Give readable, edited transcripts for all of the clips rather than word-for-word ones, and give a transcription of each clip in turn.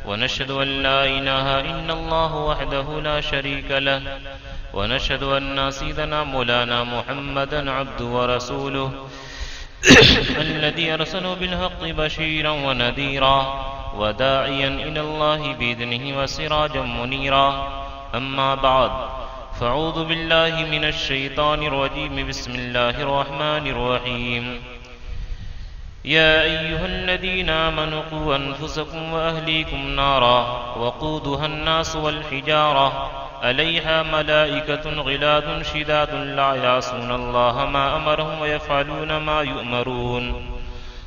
ونشهد أن لا إله إلا الله وحده لا شريك له ونشهد أن سيدنا مولانا محمدا عبده ورسوله الذي أرسله بالحق بشيرا ونذيرا وداعيا إلى الله بإذنه وسراجا منيرا أما بعد فأعوذ بالله من الشيطان الرجيم بسم الله الرحمن الرحيم يا أيها الذين آمنوا قوا أنفسكم وأهليكم نارا وقودها الناس والحجارة عليها ملائكة غلاظ شداد لا يعصون الله ما أمرهم ويفعلون ما يؤمرون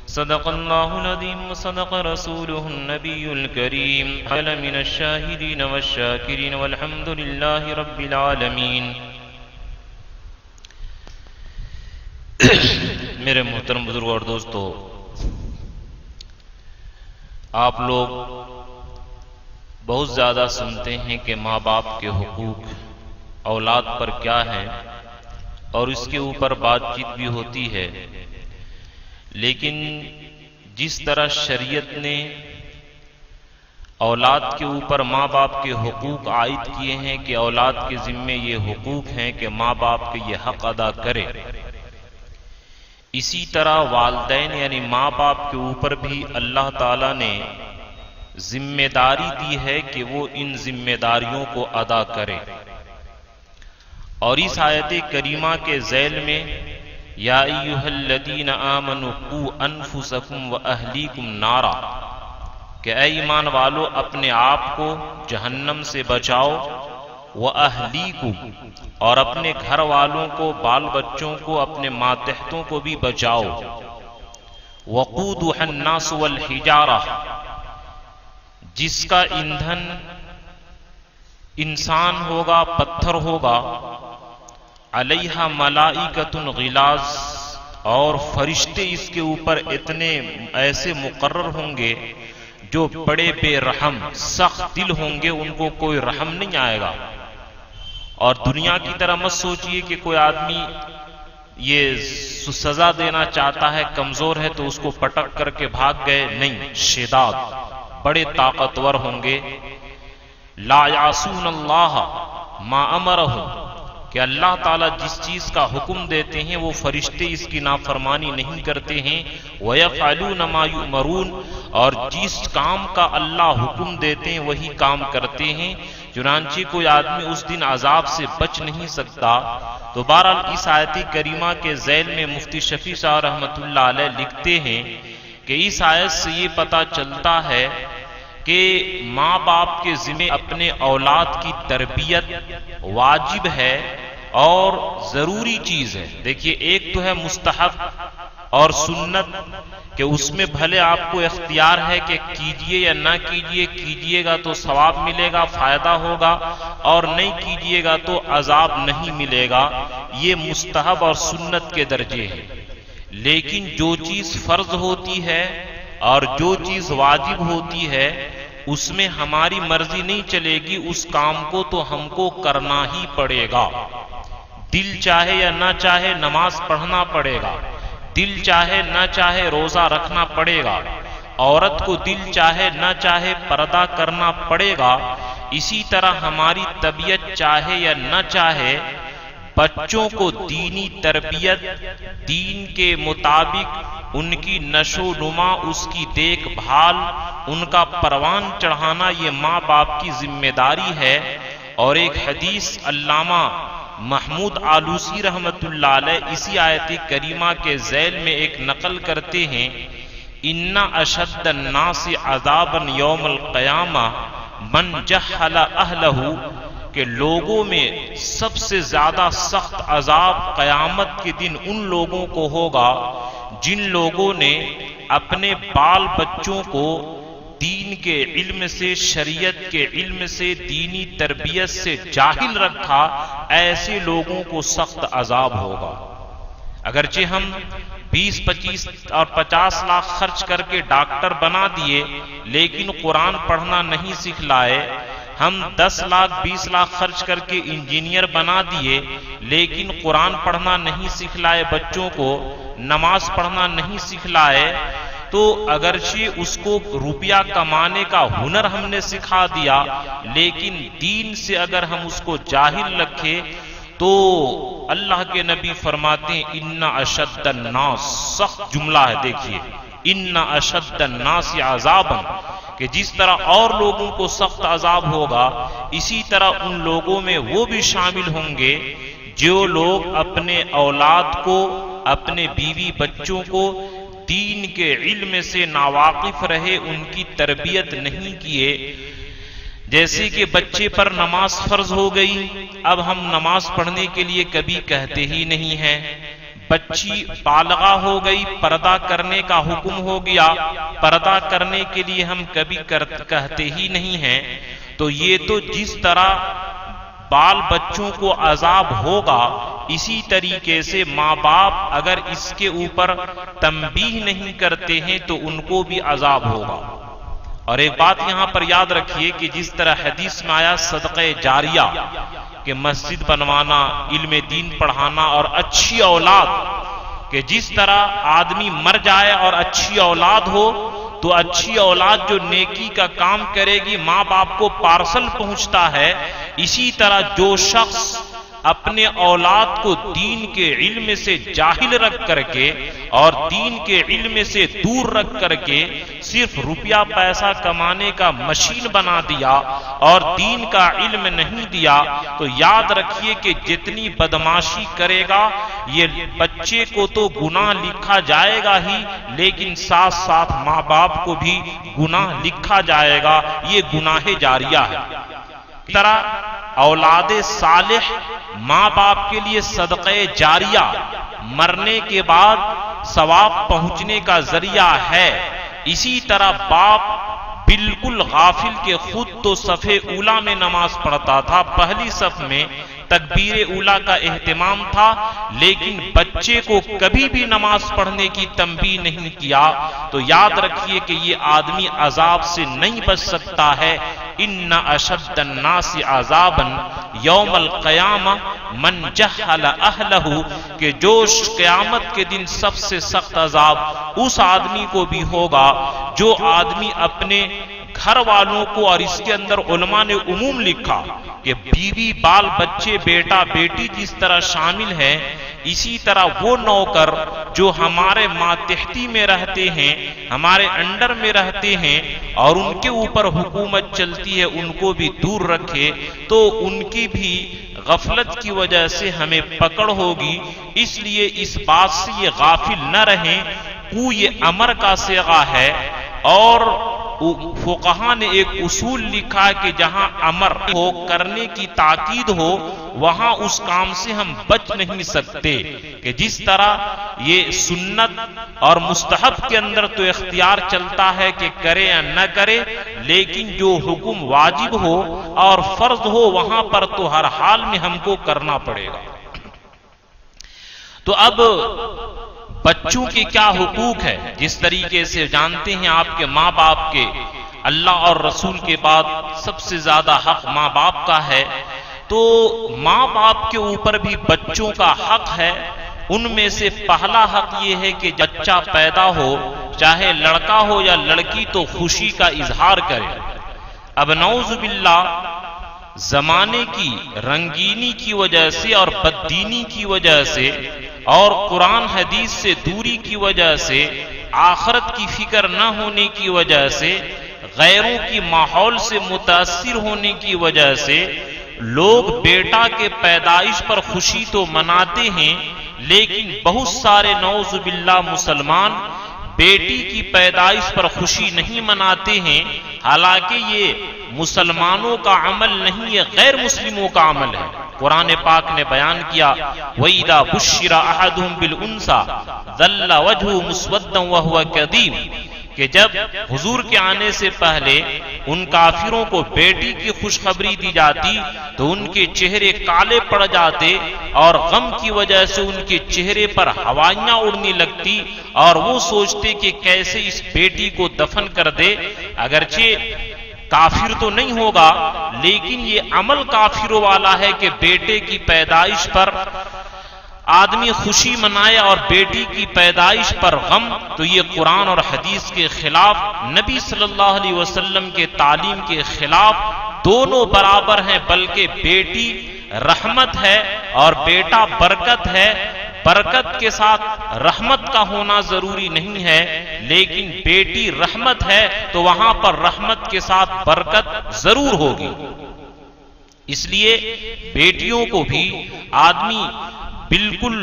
صدق الله العظيم وصدق رسوله النبي الكريم حل من الشاهدين والشاكرين والحمد لله رب العالمين. میرے محترم بزرگ اور دوستو، آپ لوگ بہت زیادہ سنتے ہیں کہ ماں باپ کے حقوق اولاد پر کیا ہیں اور اس کے اوپر بات چیت بھی ہوتی ہے، لیکن جس طرح شریعت نے اولاد کے اوپر ماں باپ کے حقوق عائد کیے ہیں کہ اولاد کے ذمے یہ حقوق ہیں کہ ماں باپ کے یہ حق ادا کرے، اسی طرح والدین یعنی ماں باپ کے اوپر بھی اللہ تعالیٰ نے ذمہ داری دی ہے کہ وہ ان ذمہ داریوں کو ادا کرے. اور اس آیت کریمہ کے ذیل میں یا ایھا الذین آمنوا قوا انفسکم واہلیکم نارا، کہ اے ایمان والو اپنے آپ کو جہنم سے بچاؤ، وَأَهْلِيكُمْ اور اپنے گھر والوں کو، بال بچوں کو، اپنے ماتحتوں کو بھی بچاؤ. وَقُودُهَا النَّاسُ وَالْحِجَارَةُ جس کا ایندھن انسان ہوگا، پتھر ہوگا. عَلَيْهَا مَلَائِكَةٌ غِلَاظٌ اور فرشتے اس کے اوپر اتنے ایسے مقرر ہوں گے جو بڑے بے رحم سخت دل ہوں گے، ان کو کوئی رحم نہیں آئے گا. اور دنیا کی طرح مت سوچئے کہ کوئی آدمی یہ سزا دینا چاہتا ہے، کمزور ہے تو اس کو پٹک کر کے بھاگ گئے، نہیں، شداد بڑے طاقتور ہوں گے. لا یعصون اللہ ما امرہم کہ اللہ تعالیٰ جس چیز کا حکم دیتے ہیں وہ فرشتے اس کی نافرمانی نہیں کرتے ہیں. وَيَفْعَلُونَ مَا يُؤْمَرُونَ اور جس کام کا اللہ حکم دیتے ہیں وہی کام کرتے ہیں. چنانچہ کوئی آدمی اس دن عذاب سے بچ نہیں سکتا. تو بہرحال اس آیت کریمہ کے ذیل میں مفتی شفیع صاحب رحمۃ اللہ علیہ لکھتے ہیں کہ اس آیت سے یہ پتہ چلتا ہے کہ ماں باپ کے ذمہ اپنے اولاد کی تربیت واجب ہے اور ضروری چیز ہے. دیکھیے، ایک تو ہے مستحب اور سنت کہ اس میں بھلے آپ کو اختیار ہے کہ کیجئے یا نہ کیجئے، کیجئے گا تو ثواب ملے گا، فائدہ ہوگا، اور نہیں کیجئے گا تو عذاب نہیں ملے گا. یہ مستحب اور سنت کے درجے ہیں. لیکن جو چیز فرض ہوتی ہے اور جو چیز واجب ہوتی ہے اس میں ہماری مرضی نہیں چلے گی، اس کام کو تو ہم کو کرنا ہی پڑے گا. دل چاہے یا نہ چاہے نماز پڑھنا پڑے گا، دل چاہے نہ چاہے روزہ رکھنا پڑے گا، عورت کو دل چاہے نہ چاہے پردہ کرنا پڑے گا. اسی طرح ہماری طبیعت چاہے یا نہ چاہے بچوں کو دینی تربیت، دین کے مطابق ان کی نشو و نما، اس کی دیکھ بھال، ان کا پروان چڑھانا یہ ماں باپ کی ذمہ داری ہے. اور ایک حدیث علامہ محمود آلوسی رحمت اللہ علیہ اسی آیت کریمہ کے ذیل میں ایک نقل کرتے ہیں، ان اشد الناس عذابا یوم القیامہ من جہل اہلہ، کہ لوگوں میں سب سے زیادہ سخت عذاب قیامت کے دن ان لوگوں کو ہوگا جن لوگوں نے اپنے بال بچوں کو دین کے علم سے، شریعت کے علم سے، دینی تربیت سے جاہل رکھا. ایسے لوگوں کو سخت عذاب ہوگا. اگرچہ ہم 20، 25 اور 50 لاکھ خرچ کر کے ڈاکٹر بنا دیے لیکن قرآن پڑھنا نہیں سکھلائے، ہم 10 لاکھ 20 لاکھ خرچ کر کے انجینئر بنا دیے لیکن قرآن پڑھنا نہیں سکھلائے، بچوں کو نماز پڑھنا نہیں سکھلائے، تو اگرچہ اس کو روپیہ کمانے کا ہنر ہم نے سکھا دیا، لیکن دین سے اگر ہم اس کو جاہل رکھے تو اللہ کے نبی فرماتے ہیں ان اشد الناس، سخت جملہ ہے دیکھیے، ان اشد الناس عذابا، کہ جس طرح اور لوگوں کو سخت عذاب ہوگا اسی طرح ان لوگوں میں وہ بھی شامل ہوں گے جو لوگ اپنے اولاد کو، اپنے بیوی بچوں کو دین کے علم سے ناواقف رہے، ان کی تربیت نہیں کیے۔ جیسے کہ بچے پر نماز فرض ہو گئی، اب ہم نماز پڑھنے کے لیے کبھی کہتے ہی نہیں ہیں۔ بچی بالغہ ہو گئی، پردہ کرنے کا حکم ہو گیا، پردہ کرنے کے لیے ہم کبھی کہتے ہی نہیں ہیں۔ تو یہ تو جس طرح بال بچوں کو عذاب ہوگا، اسی طریقے سے ماں باپ اگر اس کے اوپر تنبیہ نہیں کرتے ہیں تو ان کو بھی عذاب ہوگا۔ اور ایک بات یہاں پر یاد رکھیے کہ جس طرح حدیث میں آیا صدقہ جاریہ، کہ مسجد بنوانا، علم دین پڑھانا اور اچھی اولاد، کہ جس طرح آدمی مر جائے اور اچھی اولاد ہو تو اچھی اولاد جو نیکی کا کام کرے گی ماں باپ کو پارسل پہنچتا ہے، اسی طرح جو شخص اپنے اولاد کو دین کے علم سے جاہل رکھ کر کے اور دین کے علم سے دور رکھ کر کے صرف روپیہ پیسہ کمانے کا مشین بنا دیا اور دین کا علم نہیں دیا، تو یاد رکھیے کہ جتنی بدماشی کرے گا یہ بچے کو تو گناہ لکھا جائے گا ہی، لیکن ساتھ ساتھ ماں باپ کو بھی گناہ لکھا جائے گا، یہ گناہ جاریہ ہے۔ اس طرح اولاد صالح ماں باپ کے لیے صدقہ جاریہ، مرنے کے بعد ثواب پہنچنے کا ذریعہ ہے۔ اسی طرح باپ بالکل غافل کہ خود تو صف اولا میں نماز پڑھتا تھا، پہلی صف میں تکبیر اولا کا اہتمام تھا، لیکن بچے کو کبھی بھی نماز پڑھنے کی تنبیہ نہیں کیا، تو یاد رکھیے کہ یہ آدمی عذاب سے نہیں بچ سکتا ہے۔ ان اشد الناس عذابا یوم القیامہ من جہل اہلہ، کہ جو قیامت کے دن سب سے سخت عذاب اس آدمی کو بھی ہوگا جو آدمی اپنے گھر والوں کو، اور اس کے اندر علماء نے عموم لکھا کہ بیوی بال بچے بیٹا بیٹی جس طرح شامل ہے، اسی طرح وہ نوکر جو ہمارے ماتحتی میں رہتے ہیں، ہمارے انڈر میں رہتے ہیں اور ان کے اوپر حکومت چلتی ہے، ان کو بھی دور رکھے، تو ان کی بھی غفلت کی وجہ سے ہمیں پکڑ ہوگی۔ اس لیے اس بات سے یہ غافل نہ رہیں، کو یہ امر کا صیغہ ہے، اور فقہا نے ایک اصول لکھا کہ جہاں امر ہو، کرنے کی تاکید ہو، وہاں اس کام سے ہم بچ نہیں سکتے، کہ جس طرح یہ سنت اور مستحب کے اندر تو اختیار چلتا ہے کہ کرے یا نہ کرے، لیکن جو حکم واجب ہو اور فرض ہو وہاں پر تو ہر حال میں ہم کو کرنا پڑے گا۔ تو اب بچوں کے کیا حقوق ہے؟ جس طریقے سے جانتے ہیں آپ کے ماں باپ کے اللہ اور رسول کے بعد سب سے زیادہ حق ماں باپ کا ہے، تو ماں باپ کے اوپر بھی بچوں کا حق ہے۔ ان میں سے پہلا حق یہ ہے کہ بچہ پیدا ہو، چاہے لڑکا ہو یا لڑکی، تو خوشی کا اظہار کرے۔ اب نعوذ باللہ زمانے کی رنگینی کی وجہ سے اور بددینی کی وجہ سے اور قرآن حدیث سے دوری کی وجہ سے، آخرت کی فکر نہ ہونے کی وجہ سے، غیروں کی ماحول سے متاثر ہونے کی وجہ سے لوگ بیٹا کے پیدائش پر خوشی تو مناتے ہیں، لیکن بہت سارے نعوذ باللہ مسلمان بیٹی کی پیدائش پر خوشی نہیں مناتے ہیں، حالانکہ یہ مسلمانوں کا عمل نہیں، یہ غیر مسلموں کا عمل ہے۔ قرآن پاک نے بیان کیا وَإِذَا بُشِّرَ أَحَدُهُم بِالْأُنثَىٰ ظَلَّ وَجْهُهُ مُسْوَدًّا وَهُوَ كَظِيمٌ، کہ جب حضور کے آنے سے پہلے ان کافروں کو بیٹی کی خوشخبری دی جاتی تو ان کے چہرے کالے پڑ جاتے اور غم کی وجہ سے ان کے چہرے پر ہوائیاں اڑنے لگتی اور وہ سوچتے کہ کیسے اس بیٹی کو دفن کر دے۔ اگرچہ کافر تو نہیں ہوگا، لیکن یہ عمل کافروں والا ہے کہ بیٹے کی پیدائش پر آدمی خوشی منائے اور بیٹی کی پیدائش پر غم، تو یہ قرآن اور حدیث کے خلاف، نبی صلی اللہ علیہ وسلم کے تعلیم کے خلاف، دونوں برابر ہیں۔ بلکہ بیٹی رحمت ہے اور بیٹا برکت ہے۔ برکت کے ساتھ رحمت کا ہونا ضروری نہیں ہے، لیکن بیٹی رحمت ہے تو وہاں پر رحمت کے ساتھ برکت ضرور ہوگی۔ اس لیے بیٹیوں کو بھی آدمی بالکل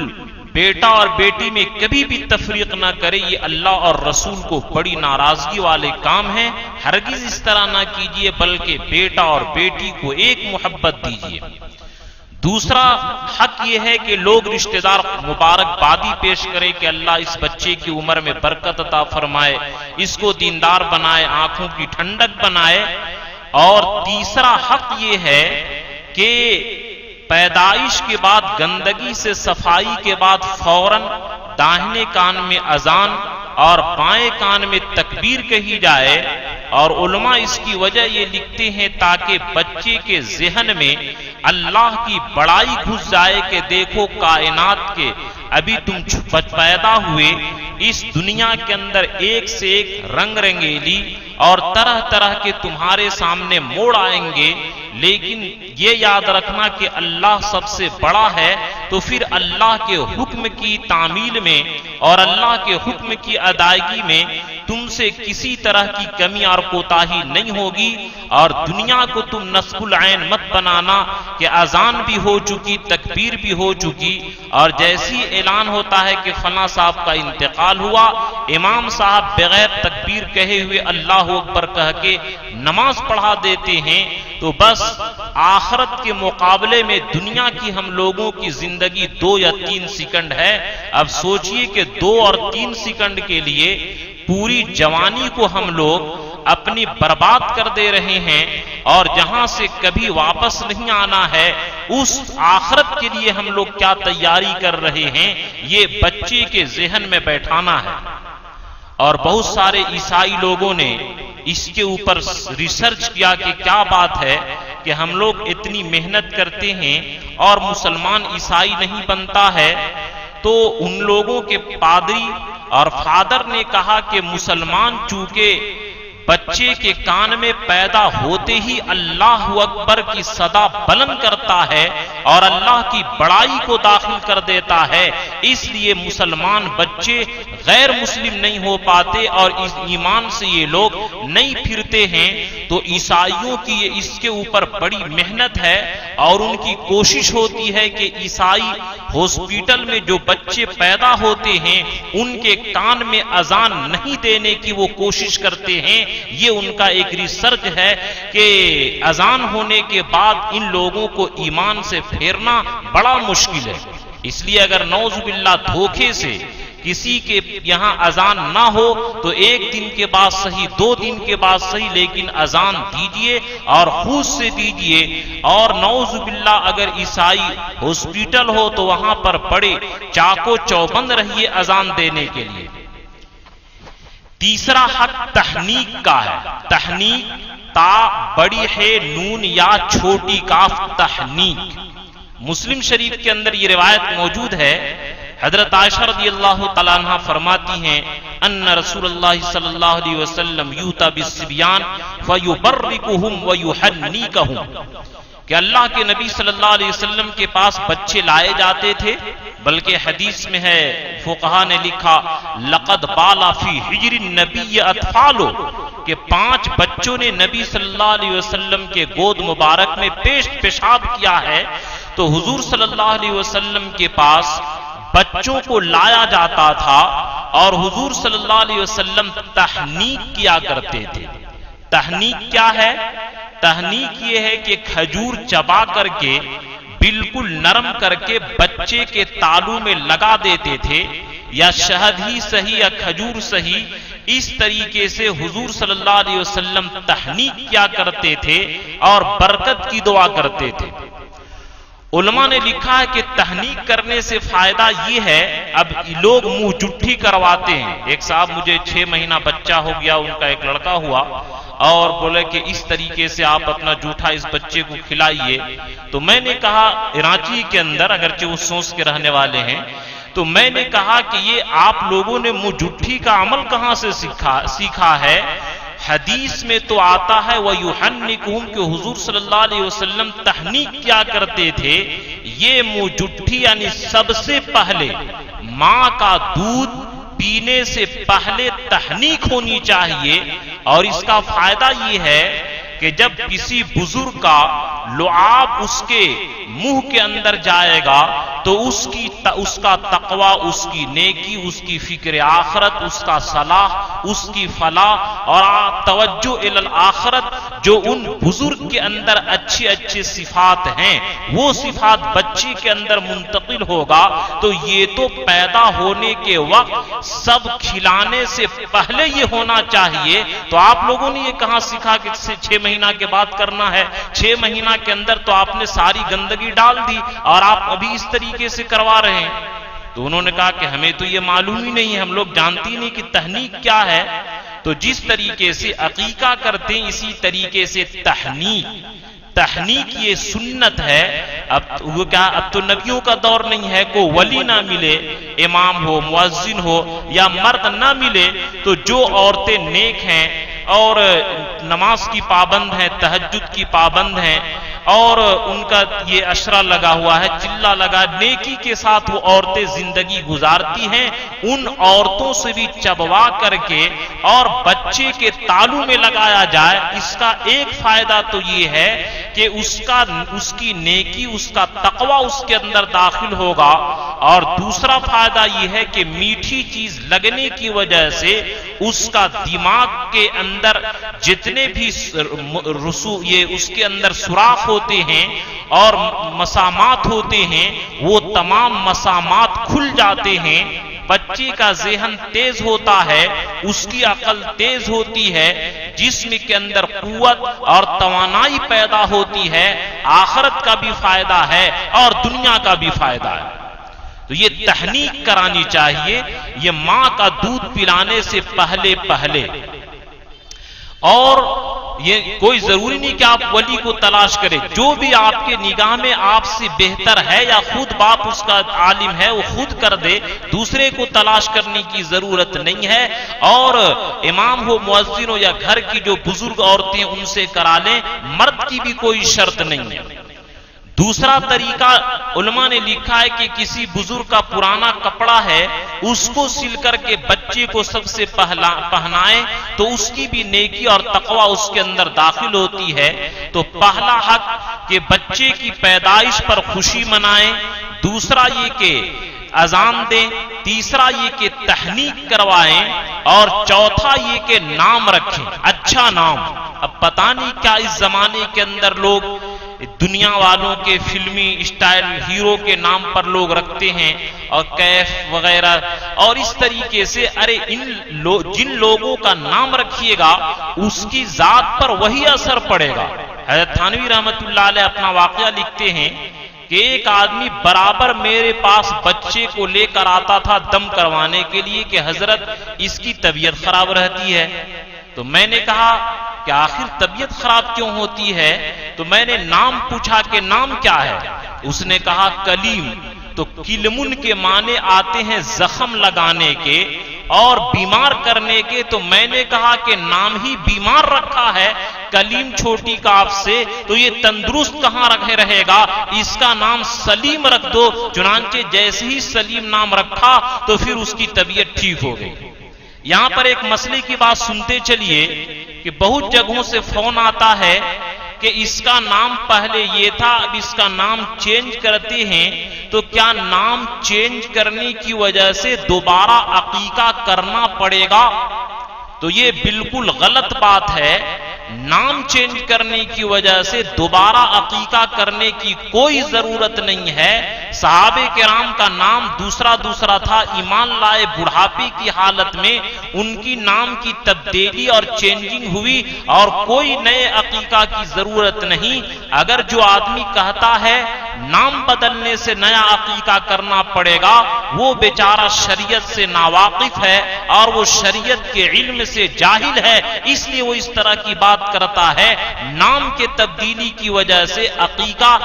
بیٹا اور بیٹی میں کبھی بھی تفریق نہ کرے، یہ اللہ اور رسول کو بڑی ناراضگی والے کام ہیں۔ ہرگز اس طرح نہ کیجیے، بلکہ بیٹا اور بیٹی کو ایک محبت دیجیے۔ دوسرا حق یہ ہے کہ لوگ رشتہ دار مبارکبادی پیش کریں کہ اللہ اس بچے کی عمر میں برکت عطا فرمائے، اس کو دیندار بنائے، آنکھوں کی ٹھنڈک بنائے۔ اور تیسرا حق یہ ہے کہ پیدائش کے بعد گندگی سے صفائی کے بعد فوراً داہنے کان میں اذان اور بائیں کان میں تکبیر کہی جائے۔ اور علماء اس کی وجہ یہ لکھتے ہیں تاکہ بچے کے ذہن میں اللہ کی بڑائی گھس جائے کہ دیکھو کائنات کے ابھی تم پیدا ہوئے، اس دنیا کے اندر ایک سے ایک رنگ رنگیلی اور طرح طرح کے تمہارے سامنے موڑ آئیں گے، لیکن یہ یاد رکھنا کہ اللہ سب سے بڑا ہے، تو پھر اللہ کے حکم کی تعمیل میں اور اللہ کے حکم کی ادائیگی میں تم سے کسی طرح کی کمی اور کوتاہی نہیں ہوگی۔ اور دنیا کو تم نصب العین مت بنانا کہ اذان بھی ہو چکی، تکبیر بھی ہو چکی، اور جیسی اعلان ہوتا ہے کہ فلاں صاحب کا انتقال ہوا، امام صاحب بغیر تکبیر کہے ہوئے اللہ اکبر کہہ کے نماز پڑھا دیتے ہیں، تو بس آخرت کے مقابلے میں دنیا کی ہم لوگوں کی زندگی 2 یا 3 سیکنڈ ہے۔ اب سوچئے کہ 2 اور 3 سیکنڈ کے لیے پوری جوانی کو ہم لوگ اپنی برباد کر دے رہے ہیں، اور جہاں سے کبھی واپس نہیں آنا ہے اس آخرت کے لیے ہم لوگ کیا تیاری کر رہے ہیں، یہ بچے کے ذہن میں بیٹھانا ہے۔ اور بہت سارے عیسائی لوگوں نے اس کے اوپر ریسرچ کیا کہ کیا بات ہے کہ ہم لوگ اتنی محنت کرتے ہیں اور مسلمان عیسائی نہیں بنتا ہے۔ تو ان لوگوں کے پادری اور فادر نے کہا کہ مسلمان چونکہ بچے کے کان میں پیدا ہوتے ہی اللہ اکبر کی صدا بلند کرتا ہے اور اللہ کی بڑائی کو داخل کر دیتا ہے، اس لیے مسلمان بچے غیر مسلم نہیں ہو پاتے اور اس ایمان سے یہ لوگ نہیں پھرتے ہیں۔ تو عیسائیوں کی یہ اس کے اوپر بڑی محنت ہے اور ان کی کوشش ہوتی ہے کہ عیسائی ہاسپٹل میں جو بچے پیدا ہوتے ہیں ان کے کان میں اذان نہیں دینے کی وہ کوشش کرتے ہیں۔ یہ ان کا ایک ریسرچ ہے کہ اذان ہونے کے بعد ان لوگوں کو ایمان سے پھیرنا بڑا مشکل ہے۔ اس لیے اگر نعوذ باللہ دھوکے سے کسی کے یہاں اذان نہ ہو تو 1 دن کے بعد صحیح، 2 دن کے بعد صحیح، لیکن اذان دیجئے اور خود سے دیجئے۔ اور نعوذ باللہ اگر عیسائی ہاسپٹل ہو تو وہاں پر بڑے چاقو چوبند رہیے اذان دینے کے لیے۔ تیسرا حق تحنیک کا ہے۔ تحنیک تا بڑی ہے نون یا چھوٹی کاف، تحنیک۔ مسلم شریف کے اندر یہ روایت موجود ہے، حضرت عائشہ رضی اللہ تعالیٰ عنہ فرماتی ہیں ان رسول اللہ صلی اللہ علیہ وسلم یوتا بالصبیان فیبرکہم ویحنیکہم، کہ اللہ کے نبی صلی اللہ علیہ وسلم کے پاس بچے لائے جاتے تھے، بلکہ حدیث میں ہے فقہا نے لکھا لقد بالا فی حجر النبی اطفال، کہ 5 بچوں نے نبی صلی اللہ علیہ وسلم کے گود مبارک میں پیشاب کیا ہے۔ تو حضور صلی اللہ علیہ وسلم کے پاس بچوں کو لایا جاتا تھا اور حضور صلی اللہ علیہ وسلم تحنیک کیا کرتے تھے۔ تحنیک کیا ہے؟ تحنیک یہ ہے کہ کھجور چبا کر کے بالکل نرم کر کے بچے کے تالو میں لگا دیتے تھے، یا شہد ہی صحیح یا کھجور صحیح، اس طریقے سے حضور صلی اللہ علیہ وسلم تحنیک کیا کرتے تھے اور برکت کی دعا کرتے تھے۔ علماء نے لکھا ہے کہ تحنیک کرنے سے فائدہ یہ ہے، اب لوگ منہ جٹھی کرواتے ہیں. ایک صاحب مجھے 6 مہینہ بچہ ہو گیا، ان کا ایک لڑکا ہوا، اور بولے کہ اس طریقے سے آپ اپنا جھوٹا اس بچے کو کھلائیے. تو میں نے کہا، رانچی کے اندر اگرچہ وہ سوس کے رہنے والے ہیں، تو میں نے کہا کہ یہ آپ لوگوں نے منہ جٹھی کا عمل کہاں سے سیکھا ہے؟ حدیث میں تو آتا ہے وَيُحَنِّكُهُمْ کہ حضور صلی اللہ علیہ وسلم تحنیک کیا کرتے تھے. یہ منہ جٹھی یعنی سب سے پہلے ماں کا دودھ پینے سے پہلے تحنیک ہونی چاہیے. اور اس کا فائدہ یہ ہے کہ جب کسی بزرگ کا لعاب اس کے منہ کے اندر جائے گا تو اس کا تقوی، اس کی نیکی، اس کی فکر آخرت، اس کا صلاح، اس کی فلاح اور توجہ الی الآخرت، جو ان بزرگ کے اندر اچھی اچھی صفات ہیں، وہ صفات بچے کے اندر منتقل ہوگا. تو یہ تو پیدا ہونے کے وقت سب کھلانے سے پہلے یہ ہونا چاہیے. تو آپ لوگوں نے یہ کہاں سیکھا کہ 6 مہینہ کے بعد کرنا ہے؟ 6 مہینہ کے اندر تو آپ نے ساری گندگی ڈال دی اور آپ ابھی اس طریقے سے کروا رہے ہیں. تو انہوں نے کہا کہ ہمیں تو یہ معلوم ہی نہیں ہے، ہم لوگ جانتے ہی نہیں کہ تحنیک کیا ہے. تو جس طریقے سے عقیقہ کرتے ہیں اسی طریقے سے تحنیک یہ سنت ہے. اب وہ کیا، اب تو نبیوں کا دور نہیں ہے، کوئی ولی نہ ملے، امام ہو، مؤذن ہو یا مرد نہ ملے، تو جو عورتیں نیک ہیں اور نماز کی پابند ہیں، تہجد کی پابند ہیں، اور ان کا یہ اشرہ لگا ہوا ہے، چلہ لگا، نیکی کے ساتھ وہ عورتیں زندگی گزارتی ہیں. ان عورتوں سے بھی چبوا کر کے اور بچے کے تالو میں لگایا جائے. اس کا ایک فائدہ تو یہ ہے کہ اس کی نیکی، اس کا تقوی اس کے اندر داخل ہوگا. اور دوسرا فائدہ یہ ہے کہ میٹھی چیز لگنے کی وجہ سے اس کا دماغ کے اندر جتنے بھی اس کے اندر سوراخ ہوتے ہیں اور مسامات ہوتے ہیں، وہ تمام مسامات کھل جاتے ہیں. بچے کا ذہن تیز ہوتا ہے، اس کی عقل تیز ہوتی ہے، جسم کے اندر قوت اور توانائی پیدا ہوتی ہے. آخرت کا بھی فائدہ ہے اور دنیا کا بھی فائدہ ہے. تو یہ تحنیک کرانی چاہیے، یہ ماں کا دودھ پلانے سے پہلے. اور یہ کوئی ضروری نہیں کہ آپ ولی کو تلاش کریں، جو بھی آپ کے نگاہ میں آپ سے بہتر ہے یا خود باپ اس کا عالم ہے وہ خود کر دے، دوسرے کو تلاش کرنے کی ضرورت نہیں ہے. اور امام ہو، مؤذن ہو یا گھر کی جو بزرگ عورتیں ان سے کرا لیں، مرد کی بھی کوئی شرط نہیں ہے. دوسرا طریقہ علماء نے لکھا ہے کہ کسی بزرگ کا پرانا کپڑا ہے، اس کو سل کر کے بچے کو سب سے پہنائے تو اس کی بھی نیکی اور تقوی اس کے اندر داخل ہوتی ہے. تو پہلا حق کہ بچے کی پیدائش پر خوشی منائیں، دوسرا یہ کہ اذان دیں، تیسرا یہ کہ تحنیک کروائیں، اور چوتھا یہ کہ نام رکھیں، اچھا نام. اب پتہ نہیں کیا اس زمانے کے اندر لوگ دنیا والوں کے فلمی اسٹائل ہیرو کے نام پر لوگ رکھتے ہیں، اور کیف وغیرہ، اور اس طریقے سے ارے جن لوگوں کا نام رکھیے گا اس کی ذات پر وہی اثر پڑے گا. حضرت تھانوی رحمت اللہ علیہ اپنا واقعہ لکھتے ہیں کہ ایک آدمی برابر میرے پاس بچے کو لے کر آتا تھا دم کروانے کے لیے کہ حضرت اس کی طبیعت خراب رہتی ہے. تو میں نے کہا کہ آخر طبیعت خراب کیوں ہوتی ہے؟ تو میں نے نام پوچھا کہ نام کیا ہے؟ اس نے کہا کلیم. تو کلمن کے معنی آتے ہیں زخم لگانے کے اور بیمار کرنے کے. تو میں نے کہا کہ نام ہی بیمار رکھا ہے، کلیم چھوٹی کاف سے، تو یہ تندرست کہاں رہے گا؟ اس کا نام سلیم رکھ دو. چنانچہ جیسے ہی سلیم نام رکھا تو پھر اس کی طبیعت ٹھیک ہو گئی. یہاں پر ایک مسئلے کی بات سنتے چلیے کہ بہت جگہوں سے فون آتا ہے کہ اس کا نام پہلے یہ تھا، اب اس کا نام چینج کرتے ہیں، تو کیا نام چینج کرنے کی وجہ سے دوبارہ عقیقہ کرنا پڑے گا؟ تو یہ بالکل غلط بات ہے. نام چینج کرنے کی وجہ سے دوبارہ عقیقہ کرنے کی کوئی ضرورت نہیں ہے. صحابہ کرام کا نام دوسرا تھا، ایمان لائے بڑھاپے کی حالت میں ان کی نام کی تبدیلی اور چینجنگ ہوئی، اور کوئی نئے عقیقہ کی ضرورت نہیں. اگر جو آدمی کہتا ہے نام بدلنے سے نیا عقیقہ کرنا پڑے گا، وہ بیچارہ شریعت سے ناواقف ہے اور وہ شریعت کے علم سے جاہل ہے، اس لیے وہ اس طرح کی بات کرتا ہے۔ نام کے تبدیلی کی وجہ سے عقیقہ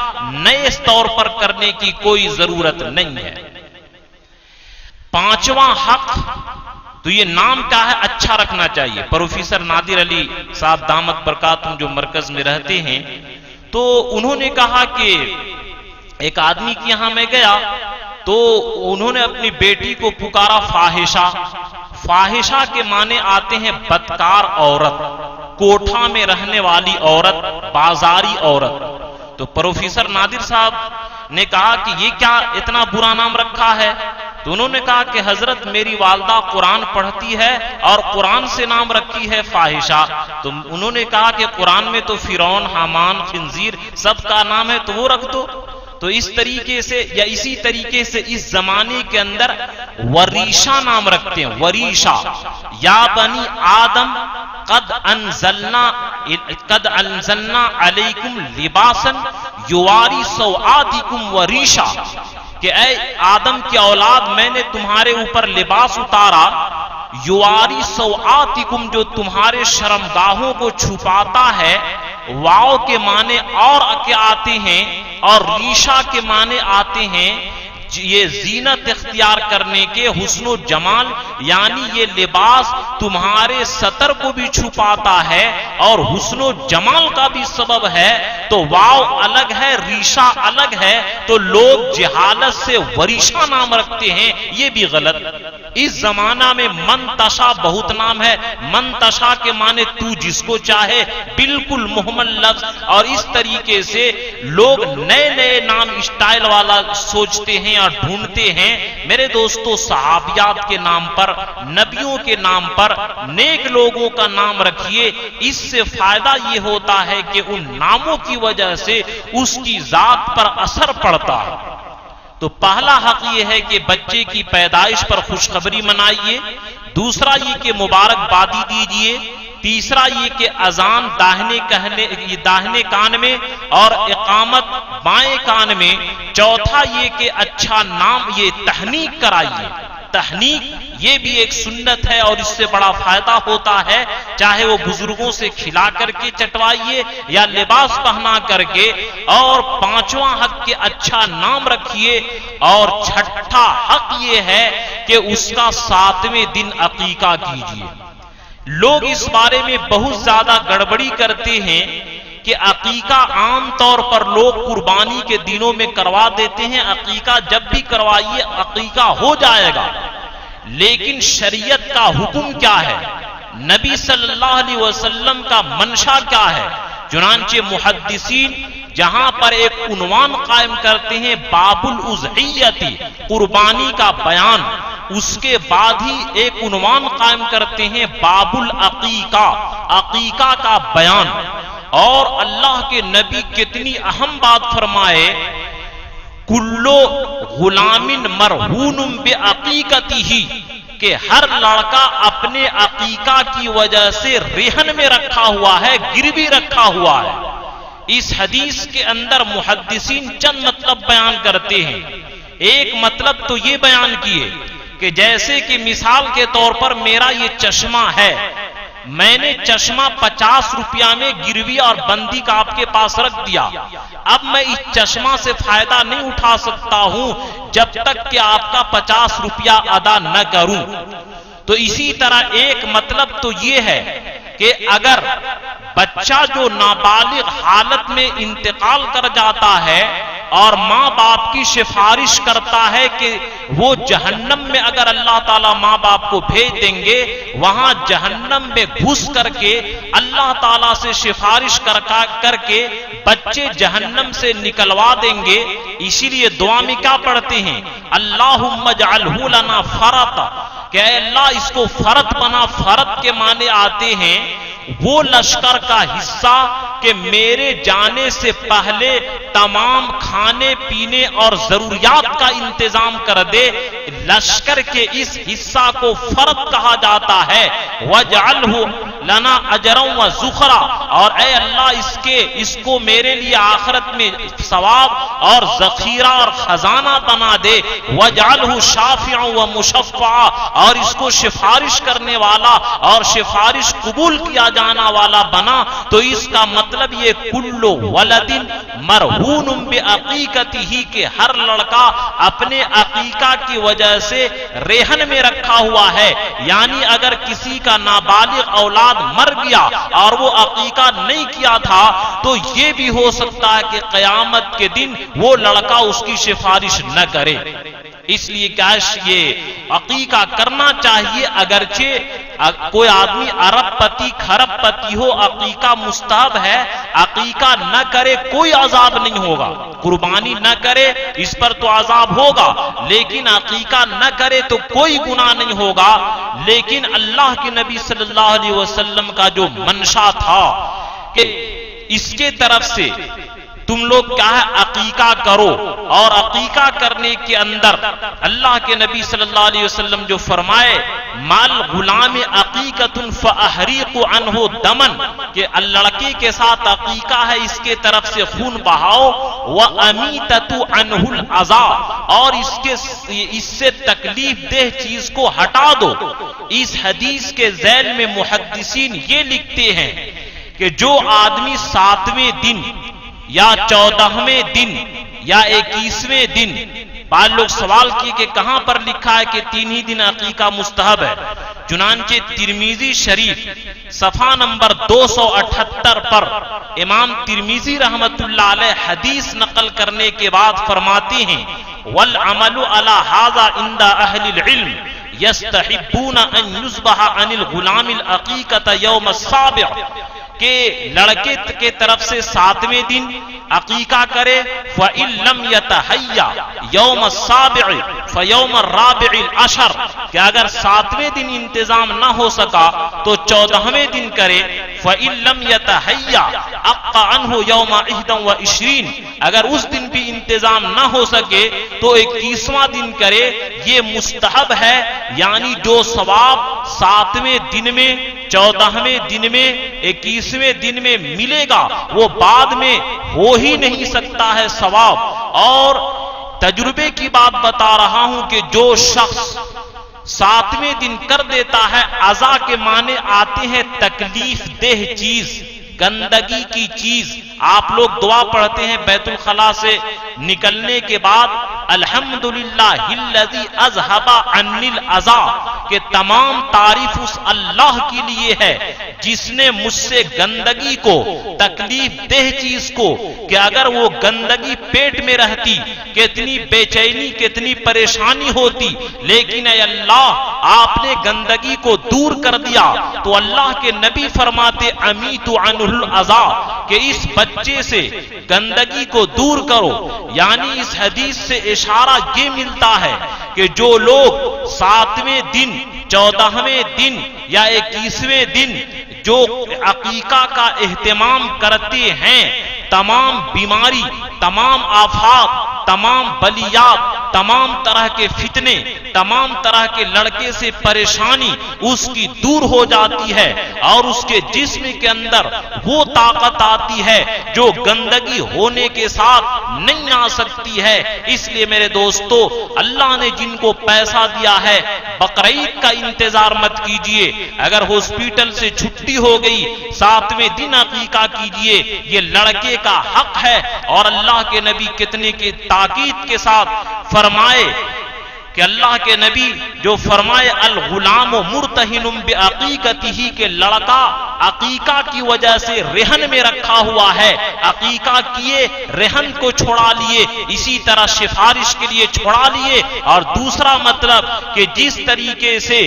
نئے طور پر کرنے کی کوئی ضرورت نہیں ہے۔ پانچواں حق تو یہ نام کیا ہے، اچھا رکھنا چاہیے۔ پروفیسر نادر علی صاحب دامت برکاتہم جو مرکز میں رہتے ہیں، تو انہوں نے کہا کہ ایک آدمی کے یہاں میں گیا تو انہوں نے اپنی بیٹی کو پکارا فاحشہ۔ فاحشہ کے معنی آتے ہیں بدکار عورت، کوٹھا میں رہنے والی عورت، بازاری عورت۔ تو پروفیسر نادر صاحب نے کہا کہ یہ کیا اتنا برا نام رکھا ہے؟ تو انہوں نے کہا کہ حضرت میری والدہ قرآن پڑھتی ہے اور قرآن سے نام رکھی ہے فاحشہ۔ تو انہوں نے کہا کہ قرآن میں تو فرعون، حامان، خنزیر سب کا نام ہے، تو وہ رکھ دو۔ تو اس طریقے سے یا اسی طریقے سے اس زمانے کے اندر وریشہ نام رکھتے ہیں، وریشہ۔ یا بنی آدم قد انزلنا علیکم لباسا یواری سوآتکم وریشہ، کہ اے آدم کی اولاد میں نے تمہارے اوپر لباس اتارا، یواری سوآتکم جو تمہارے شرمگاہوں کو چھپاتا ہے۔ واو کے معنی اور کے آتے ہیں اور ریشہ کے معنی آتے ہیں یہ زینت اختیار کرنے کے، حسن و جمال، یعنی یہ لباس تمہارے ستر کو بھی چھپاتا ہے اور حسن و جمال کا بھی سبب ہے۔ تو واو الگ ہے، ریشہ الگ ہے، تو لوگ جہالت سے وریشہ نام رکھتے ہیں، یہ بھی غلط۔ اس زمانہ میں منتشا بہت نام ہے، منتشا کے معنی تو جس کو چاہے، بالکل محمل لفظ، اور اس طریقے سے لوگ نئے نئے نام اسٹائل والا سوچتے ہیں اور ڈھونڈتے ہیں۔ میرے دوستو، صحابیات کے نام پر، نبیوں کے نام پر، نیک لوگوں کا نام رکھیے، اس سے فائدہ یہ ہوتا ہے کہ ان ناموں کی وجہ سے اس کی ذات پر اثر پڑتا ہے۔ تو پہلا حق یہ ہے کہ بچے کی پیدائش پر خوشخبری منائیے، دوسرا یہ کہ مبارکبادی دیجیے، تیسرا یہ کہ اذان داہنے کان میں اور اقامت بائیں کان میں، چوتھا یہ کہ اچھا نام یہ تحنیک کرائیے۔ تحنیک یہ بھی ایک سنت ہے اور اس سے بڑا فائدہ ہوتا ہے، چاہے وہ بزرگوں سے کھلا کر کے چٹوائیے یا لباس پہنا کر کے۔ اور پانچواں حق کہ اچھا نام رکھیے، اور چھٹا حق یہ ہے کہ اس کا 7ویں دن عقیقہ کیجیے۔ لوگ اس بارے میں بہت زیادہ گڑبڑی کرتے ہیں کہ عقیقہ عام طور پر لوگ قربانی کے دنوں میں کروا دیتے ہیں، عقیقہ جب بھی کروائیے عقیقہ ہو جائے گا، لیکن شریعت کا حکم کیا ہے، نبی صلی اللہ علیہ وسلم کا منشا کیا ہے؟ چنانچہ محدثین جہاں پر ایک عنوان قائم کرتے ہیں باب الاضحیتی، قربانی کا بیان، اس کے بعد ہی ایک عنوان قائم کرتے ہیں باب العقیقہ، عقیقہ کا بیان۔ اور اللہ کے نبی کتنی اہم بات فرمائے، کلو غلام مرہون بعقیقتہ، کہ ہر لڑکا اپنے عقیقہ کی وجہ سے رہن میں رکھا ہوا ہے، گروی رکھا ہوا ہے۔ اس حدیث کے اندر محدثین چند مطلب بیان کرتے ہیں۔ ایک مطلب تو یہ بیان کیے کہ جیسے کہ مثال کے طور پر میرا یہ چشمہ ہے، میں نے چشمہ 50 روپیہ میں گروی اور بندی کا آپ کے پاس رکھ دیا، اب میں اس چشمہ سے فائدہ نہیں اٹھا سکتا ہوں جب تک کہ آپ کا 50 روپیہ ادا نہ کروں۔ تو اسی طرح ایک مطلب تو یہ ہے کہ اگر بچہ جو نابالغ حالت میں انتقال کر جاتا ہے اور ماں باپ کی سفارش کرتا ہے کہ وہ جہنم میں اگر اللہ تعالیٰ ماں باپ کو بھیج دیں گے، وہاں جہنم میں گھس کر کے اللہ تعالیٰ سے سفارش کر کے بچے جہنم سے نکلوا دیں گے، اسی لیے دعا میں کیا پڑھتے ہیں، اللہم اجعلہ لنا فرطا، کہ اے اللہ اس کو فرط بنا۔ فرط کے معنی آتے ہیں وہ لشکر کا حصہ کہ میرے جانے سے پہلے تمام کھانے پینے اور ضروریات کا انتظام کر دے۔ لشکر کے اس حصہ کو فرد کہا جاتا ہے۔ وَجْعَلْهُ لنا اجرا و ذخرا، اور اے اللہ اس کو میرے لیے آخرت میں ثواب اور ذخیرہ اور خزانہ بنا دے، وجعلہ شافعا و مشفعا، اور اس کو سفارش کرنے والا اور سفارش قبول کیا جانا والا بنا۔ تو اس کا مطلب یہ کل ولد مرہون بعقیقتہ، کہ ہر لڑکا اپنے عقیقہ کی وجہ سے ریہن میں رکھا ہوا ہے، یعنی اگر کسی کا نابالغ اولاد مر گیا اور وہ عقیقہ نہیں کیا تھا تو یہ بھی ہو سکتا ہے کہ قیامت کے دن وہ لڑکا اس کی سفارش نہ کرے۔ اس لیے کاش یہ عقیقہ کرنا چاہیے، اگرچہ کوئی آدمی ارب پتی کھرب پتی ہو، عقیقہ مستحب ہے، عقیقہ نہ کرے کوئی عذاب نہیں ہوگا، قربانی نہ کرے اس پر تو عذاب ہوگا، لیکن عقیقہ نہ کرے تو کوئی گناہ نہیں ہوگا۔ لیکن اللہ کے نبی صلی اللہ علیہ وسلم کا جو منشا تھا کہ اس کے طرف سے تم لوگ کیا ہے عقیقہ کرو، اور عقیقہ کرنے کے اندر اللہ کے نبی صلی اللہ علیہ وسلم جو فرمائے مال غلام عقیقۃ فاحریق عنہ دمن، کہ لڑکی کے ساتھ عقیقہ ہے اس کے طرف سے خون بہاؤ، وامیتۃ عنہ الاذى، اور اس سے تکلیف دہ چیز کو ہٹا دو۔ اس حدیث کے ذیل میں محدثین یہ لکھتے ہیں کہ جو آدمی 7ویں دن یا 14ویں دن یا 21ویں دن، بعض لوگ سوال کیے کہ کہاں پر لکھا ہے کہ 3 ہی دن عقیقہ مستحب ہے؟ چنانچہ ترمذی شریف صفحہ نمبر 278 پر امام ترمذی رحمت اللہ علیہ حدیث نقل کرنے کے بعد فرماتے ہیں والعمل على هذا عند اہل العلم یستحبون ان یذبح عن الغلام العقیقۃ یوم السابع، کہ لڑکے کے طرف سے 7ویں دن عقیقہ کرے، فَإِن لَمْ يَتَحَيَّ يَوْمَ السَّابِعِ فَيَوْمَ الرَّابِعِ الْعَشْرِ، کہ اگر 7ویں دن انتظام نہ ہو سکا تو 14ویں دن کرے، فَإِن لَمْ يَتَحَيَّ أَقَّ عَنْهُ يَوْمَ 21، اگر اس دن بھی انتظام نہ ہو سکے تو 21واں دن کرے۔ یہ مستحب ہے، یعنی جو ثواب 7ویں دن میں، 14ویں دن میں، 21ویں دن میں ملے گا وہ بعد میں ہو ہی نہیں سکتا ہے ثواب۔ اور تجربے کی بات بتا رہا ہوں کہ جو شخص 7ویں دن کر دیتا ہے، عزا کے معنی آتے ہیں تکلیف دہ چیز، گندگی کی چیز۔ آپ لوگ دعا پڑھتے ہیں بیت الخلاء سے نکلنے کے بعد الحمدللہ الذی اذھب عنی الاذی، کہ تمام تعریف اس اللہ کے لیے ہے جس نے مجھ سے گندگی کو، تکلیف دہ چیز کو، کہ اگر وہ گندگی پیٹ میں رہتی کتنی بے چینی کتنی پریشانی ہوتی، لیکن اے اللہ آپ نے گندگی کو دور کر دیا۔ تو اللہ کے نبی فرماتے امیت عنہ الاذی، کہ اس بچے سے گندگی کو دور کرو۔ یعنی اس حدیث سے اشارہ یہ ملتا ہے کہ جو لوگ 7ویں دن، 14ویں دن یا 21ویں دن جو عقیقہ کا اہتمام کرتے ہیں، تمام بیماری، تمام آفات، تمام بلیات، تمام طرح کے فتنے، تمام طرح کے لڑکے سے پریشانی اس کی دور ہو جاتی ہے، اور اس کے جسم کے اندر وہ طاقت آتی ہے جو گندگی ہونے کے ساتھ نہیں آ سکتی ہے۔ اس لیے میرے دوستو، اللہ نے جن کو پیسہ دیا ہے بقرعید کا انتظار مت کیجئے، اگر ہاسپٹل سے چھٹی ہو گئی 7ویں دن عقیقہ کیجئے، یہ لڑکے کا حق ہے۔ اور اللہ کے نبی کتنے کی تاکید کے ساتھ فرمائے کہ اللہ کے نبی جو فرمائے الغلام مرتہن بعقیقتہ، کہ لڑکا عقیقہ کی وجہ سے رہن میں رکھا ہوا ہے، عقیقہ کیے رہن کو چھوڑا لیے، اسی طرح سفارش کے لیے چھوڑا لیے۔ اور دوسرا مطلب کہ جس طریقے سے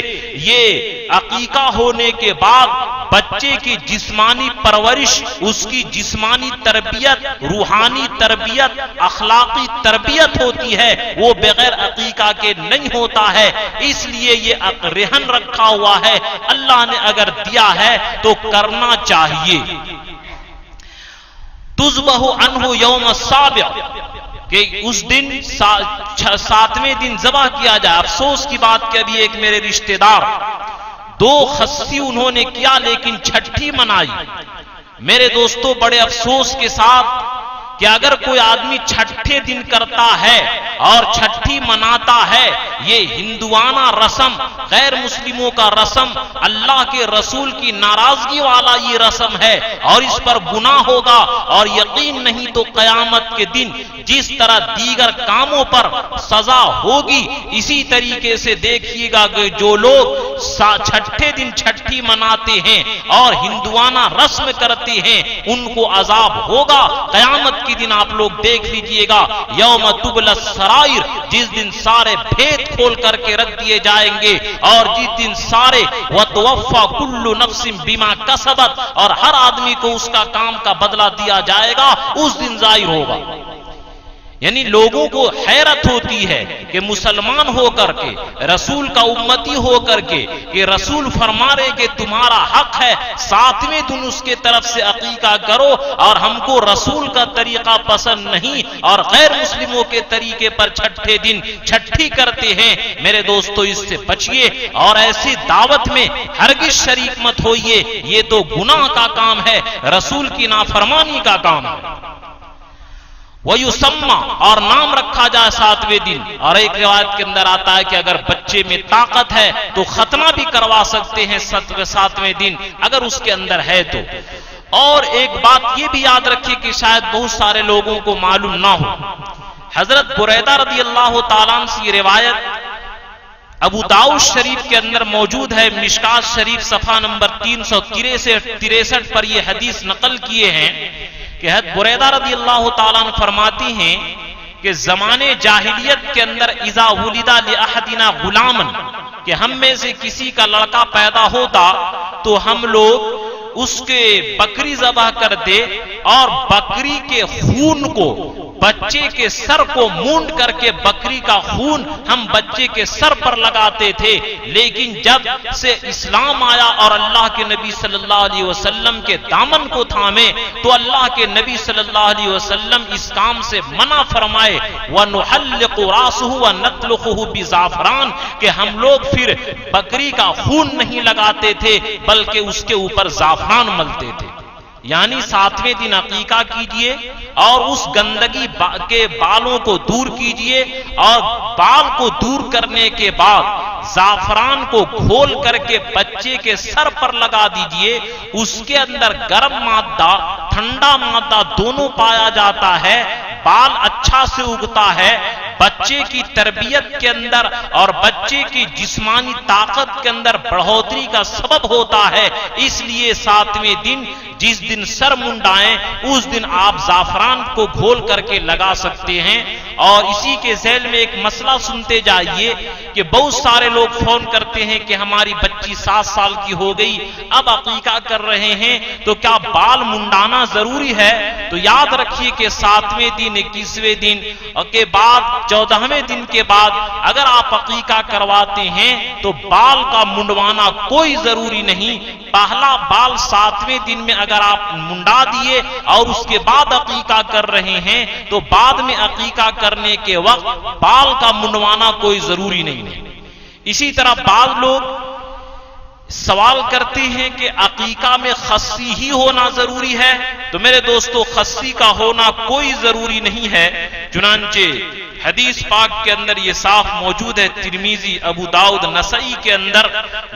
یہ عقیقہ ہونے کے بعد بچے کی جسمانی پرورش، اس کی جسمانی تربیت، روحانی تربیت، اخلاقی تربیت ہوتی ہے، وہ بغیر عقیقہ کے نہیں ہوتا ہے۔ اس لیے یہ رہن رکھا ہوا ہے، اللہ نے اگر دیا ہے تو کرنا چاہیے۔ تذبح عنہ یوم السابع، کہ اس دن 7ویں دن ذبح کیا جائے۔ افسوس کی بات کہ ابھی ایک میرے رشتہ دار 2 خصی انہوں نے کیا لیکن چھٹی منائی۔ میرے دوستو بڑے افسوس کے ساتھ کہ اگر کوئی آدمی چھٹے دن کرتا ہے اور چھٹی مناتا ہے، یہ ہندوانہ رسم، غیر مسلموں کا رسم، اللہ کے رسول کی ناراضگی والا یہ رسم ہے اور اس پر گناہ ہوگا، اور یقین نہیں تو قیامت کے دن جس طرح دیگر کاموں پر سزا ہوگی، اسی طریقے سے دیکھیے گا کہ جو لوگ چھٹے دن چھٹی مناتے ہیں اور ہندوانہ رسم کرتے ہیں ان کو عذاب ہوگا۔ قیامت کے دن آپ لوگ دیکھ لیجئے گا، یوم تبلی السرائر، جس دن سارے بھید کھول کر کے رکھ دیے جائیں گے، اور جس دن سارے وتوفی کل نفس بما کسبت، اور ہر آدمی کو اس کا کام کا بدلہ دیا جائے گا، اس دن ظاہر ہوگا۔ یعنی لوگوں کو حیرت ہوتی ہے کہ مسلمان ہو کر کے، رسول کا امتی ہو کر کے، کہ رسول فرما رہے کہ تمہارا حق ہے 7ویں دن اس کے طرف سے عقیقہ کرو، اور ہم کو رسول کا طریقہ پسند نہیں اور غیر مسلموں کے طریقے پر چھٹے دن چھٹی کرتے ہیں۔ میرے دوستو اس سے بچیے اور ایسی دعوت میں ہرگز شریک مت ہوئیے، یہ تو گناہ کا کام ہے، رسول کی نافرمانی کا کام ہے۔ وَيُسَمَّى، اور نام رکھا جائے 7ویں دن، اور ایک روایت کے اندر آتا ہے کہ اگر بچے میں طاقت ہے تو ختنہ بھی کروا سکتے ہیں 7ویں دن اگر اس کے اندر ہے تو۔ اور ایک بات یہ بھی یاد رکھیے کہ شاید بہت سارے لوگوں کو معلوم نہ ہو، حضرت بریدہ رضی اللہ تعالیٰ عنہ سے یہ روایت ابو داؤد شریف کے اندر موجود ہے، مشکات شریف صفحہ نمبر 363 پر یہ حدیث نقل کیے ہیں کہ حضرت بریدہ رضی اللہ تعالیٰ عنہ فرماتی ہیں کہ زمانے جاہلیت کے اندر اذا ولد لأحدنا غلاما، کہ ہم میں سے کسی کا لڑکا پیدا ہوتا تو ہم لوگ اس کے بکری ذبح کر دے اور بکری کے خون کو، بچے کے سر کو مونڈ کر کے بکری کا خون ہم بچے کے سر پر لگاتے تھے، لیکن جب سے اسلام آیا اور اللہ کے نبی صلی اللہ علیہ وسلم کے دامن کو تھامے تو اللہ کے نبی صلی اللہ علیہ وسلم اس کام سے منع فرمائے، وَنُحَلِّقُ رَاسُهُ وَنَطْلُقُهُ بِزَعْفَرَانٍ، کہ ہم لوگ پھر بکری کا خون نہیں لگاتے تھے بلکہ اس کے اوپر زعفران ملتے تھے۔ یعنی 7ویں دن عقیقہ کیجئے اور اس گندگی کے بالوں کو دور کیجئے، اور بال کو دور کرنے کے بعد زعفران کو گھول کر کے بچے کے سر پر لگا دیجئے۔ اس کے اندر گرم مادہ، ٹھنڈا مادہ دونوں پایا جاتا ہے، بال اچھا سے اگتا ہے، بچے کی تربیت کے اندر اور بچے کی جسمانی طاقت کے اندر بڑھوتری کا سبب ہوتا ہے۔ اس لیے 7ویں دن جس دن سر منڈائیں اس دن آپ زعفران کو گھول کر کے لگا سکتے ہیں۔ اور اسی کے ذیل میں ایک مسئلہ سنتے جائیے کہ بہت سارے لوگ فون کرتے ہیں کہ ہماری بچی 7 سال کی ہو گئی، اب عقیقہ کر رہے ہیں تو کیا بال منڈانا ضروری ہے؟ تو یاد رکھیے کہ 7ویں دن، 21ویں دن کے بعد، 14ویں دن کے بعد اگر آپ عقیقہ کرواتے ہیں تو بال کا منڈوانا کوئی ضروری نہیں۔ پہلا بال 7ویں دن میں اگر آپ منڈا دیے اور اس کے بعد عقیقہ کر رہے ہیں تو بعد میں عقیقہ کرنے کے وقت بال کا منڈوانا کوئی ضروری نہیں ہے۔ اسی طرح بعض لوگ سوال کرتے ہیں کہ عقیقہ میں خصی ہی ہونا ضروری ہے، تو میرے دوستو خصی کا ہونا کوئی ضروری نہیں ہے، چنانچہ حدیث پاک کے اندر یہ صاف موجود ہے، ترمذی، ابو داؤد، نسائی کے اندر،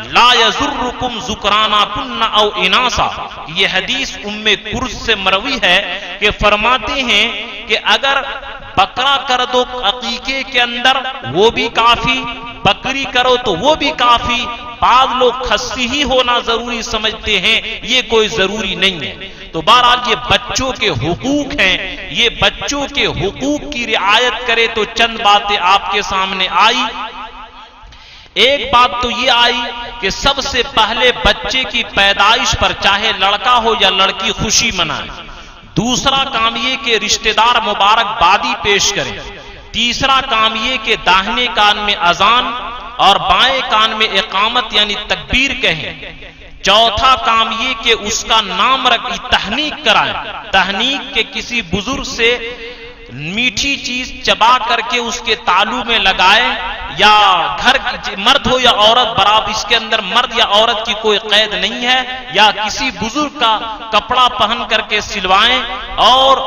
لا یضرکم ذکرانکن او اناسا، یہ حدیث ام کرز سے مروی ہے کہ فرماتے ہیں کہ اگر بکرا کر دو عقیقے کے اندر وہ بھی کافی، بکری کرو تو وہ بھی کافی، بعض لوگ خصی ہی ہونا ضروری سمجھتے ہیں، یہ کوئی ضروری نہیں ہے۔ تو بہرحال یہ بچوں کے حقوق ہیں، یہ بچوں کے حقوق کی رعایت کرے تو چند باتیں آپ کے سامنے آئی۔ ایک بات تو یہ آئی کہ سب سے پہلے بچے کی پیدائش پر چاہے لڑکا ہو یا لڑکی خوشی منائے۔ دوسرا کام یہ کہ رشتہ دار مبارک بادی پیش کریں۔ تیسرا کام یہ کہ داہنے کان میں اذان اور بائیں کان میں اقامت یعنی تکبیر کہیں۔ چوتھا کام یہ کہ اس کا نام رکھ تحنیک کرائیں، تحنیک کے کسی بزرگ سے میٹھی چیز چبا کر کے اس کے تالو میں لگائیں، یا گھر مرد ہو یا عورت برابر، اس کے اندر مرد یا عورت کی کوئی قید نہیں ہے، یا کسی بزرگ کا کپڑا پہن کر کے سلوائیں۔ اور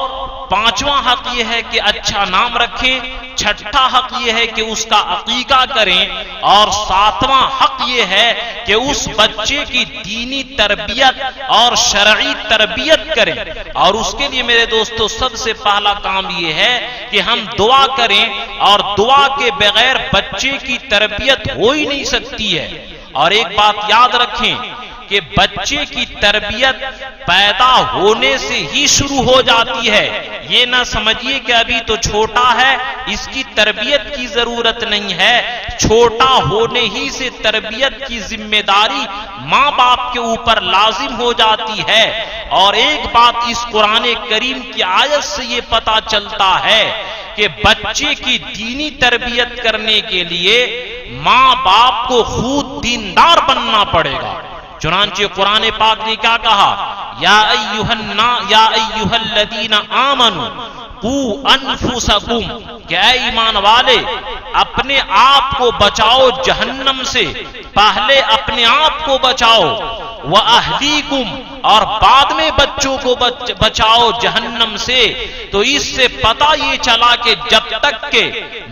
پانچواں حق یہ ہے کہ اچھا نام رکھیں، چھٹا حق یہ ہے کہ اس کا عقیقہ کریں، اور ساتواں حق یہ ہے کہ اس بچے کی دینی تربیت اور شرعی تربیت کریں۔ اور اس کے لیے میرے دوستو سب سے پہلا کام یہ ہے کہ ہم دعا کریں، اور دعا کے بغیر بچے کی تربیت ہو ہی نہیں سکتی ہے۔ اور ایک بات یاد رکھیں کہ بچے کی تربیت پیدا ہونے سے ہی شروع ہو جاتی ہے۔ یہ نہ سمجھیے کہ ابھی تو چھوٹا ہے، اس کی تربیت کی ضرورت نہیں ہے۔ چھوٹا ہونے ہی سے تربیت کی ذمہ داری ماں باپ کے اوپر لازم ہو جاتی ہے۔ اور ایک بات اس قرآن کریم کی آیت سے یہ پتہ چلتا ہے کہ بچے کی دینی تربیت کرنے کے لیے ماں باپ کو خود دیندار بننا پڑے گا۔ چنانچہ قرآن پاک نے کیا کہا؟ یا ایھا الذین آمنوا قوا انفسکم، کہ اے ایمان والے اپنے آپ کو بچاؤ جہنم سے، پہلے اپنے آپ کو بچاؤ، وَأَهْلِيكُمْ، اور بعد میں بچوں کو بچاؤ جہنم سے۔ تو اس سے پتہ یہ چلا کہ جب تک کہ